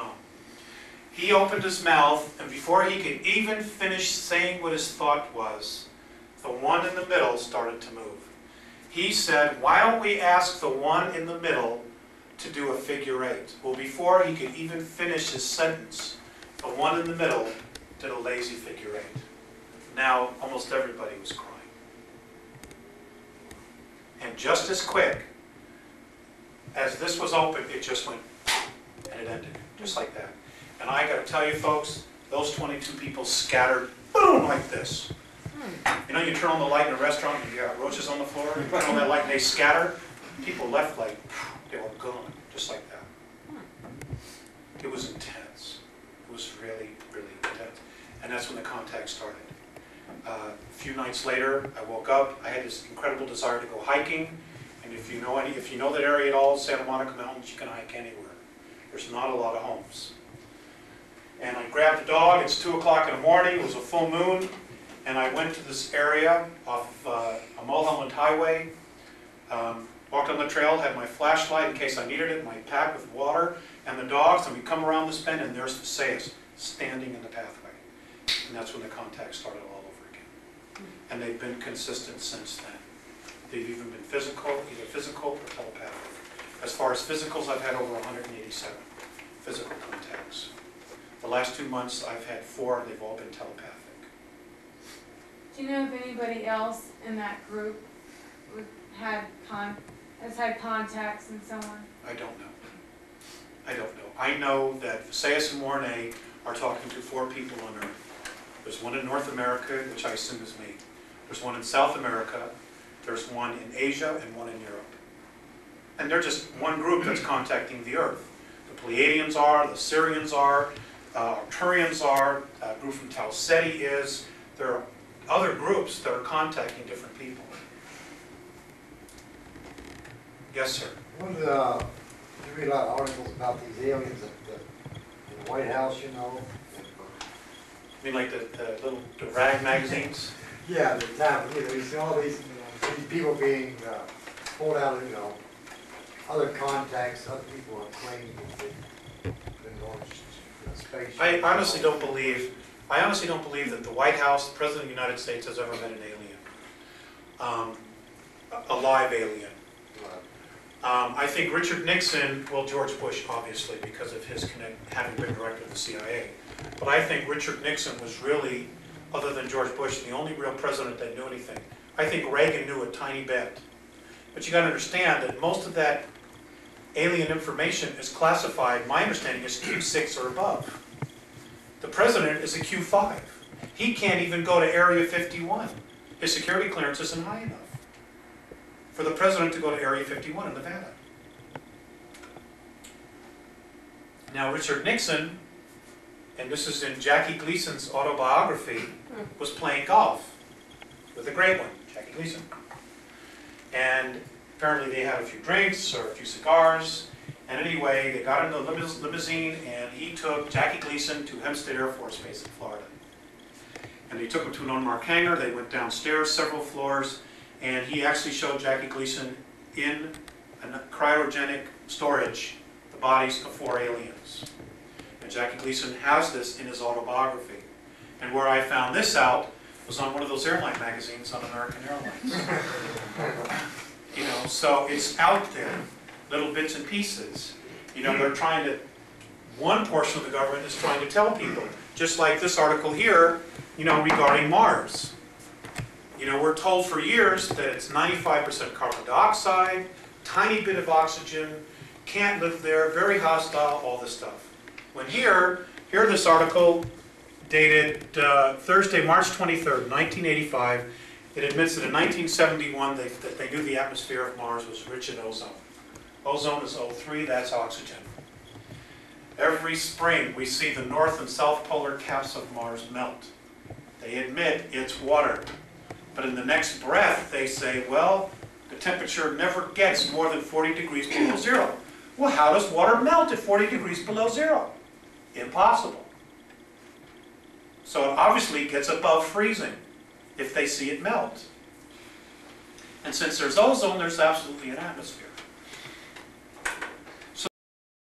on. He opened his mouth, and before he could even finish saying what his thought was, the one in the middle started to move. He said, "Why don't we ask the one in the middle to do a figure eight?" Well, before he could even finish his sentence, the one in the middle did a lazy figure eight. Now, almost everybody was crying. And just as quick as this was open, it just went, and it ended, just like that. And I got to tell you, folks, those 22 people scattered, boom, like this. You know, you turn on the light in a restaurant and you got roaches on the floor, you turn on that light and they scatter. People left like, they were gone, just like that. It was intense. It was really, really intense. And that's when the contact started. A few nights later, I woke up. I had this incredible desire to go hiking. And if you know that area at all, Santa Monica Mountains, you can hike anywhere. There's not a lot of homes. And I grabbed the dog. It's 2 o'clock in the morning. It was a full moon. And I went to this area off a Mulholland Highway. Walked on the trail, had my flashlight in case I needed it, my pack with water, and the dogs. And we come around this bend, and there's Visayas standing in the pathway. And that's when the contact started all over again. And they've been consistent since then. They've even been physical, either physical or telepathic. As far as physicals, I've had over 187 physical contacts. The last 2 months, I've had 4, and they've all been telepathic. Do you know if anybody else in that group has had contacts and so on? I don't know. I don't know. I know that Visayas and Mornay are talking to 4 people on Earth. There's one in North America, which I assume is me. There's one in South America. There's one in Asia and one in Europe. And they're just one group that's contacting the Earth. The Pleiadians are, the Sirians are, Arcturians are, a group from Tau Ceti is. There are other groups that are contacting different people. Yes, sir. You read a lot of articles about these aliens in the White House, you know. You mean like the rag magazines? Yeah, the time, you know, you see all these people being pulled out of, you know, other contacts, other people are claiming that they've been going to space. I honestly don't believe that the White House, the President of the United States, has ever met an alien, a live alien. I think Richard Nixon, well, George Bush, obviously, because of his having been director of the CIA. But I think Richard Nixon was really, other than George Bush, the only real president that knew anything. I think Reagan knew a tiny bit. But you got to understand that most of that alien information is classified, my understanding is Q6 or above. The president is a Q5. He can't even go to Area 51. His security clearance isn't high enough for the president to go to Area 51 in Nevada. Now, Richard Nixon, and this is in Jackie Gleason's autobiography, was playing golf with a great one, Jackie Gleason. And apparently they had a few drinks or a few cigars. And anyway, they got in the limousine, and he took Jackie Gleason to Hempstead Air Force Base in Florida. And they took him to an unmarked hangar. They went downstairs several floors, and he actually showed Jackie Gleason in a cryogenic storage the bodies of 4 aliens. And Jackie Gleason has this in his autobiography. And where I found this out was on one of those airline magazines on American Airlines. You know, so it's out there, little bits and pieces. You know, they're trying to, one portion of the government is trying to tell people, just like this article here, you know, regarding Mars. You know, we're told for years that it's 95% carbon dioxide, tiny bit of oxygen, can't live there, very hostile, all this stuff. When here this article dated Thursday, March 23rd, 1985, it admits that in 1971 that they knew the atmosphere of Mars was rich in ozone. Ozone is O3, that's oxygen. Every spring we see the north and south polar caps of Mars melt. They admit it's water. But in the next breath they say, well, the temperature never gets more than 40 degrees below zero. Well, how does water melt at 40 degrees below zero? Impossible. So it obviously gets above freezing if they see it melt. And since there's ozone, there's absolutely an atmosphere.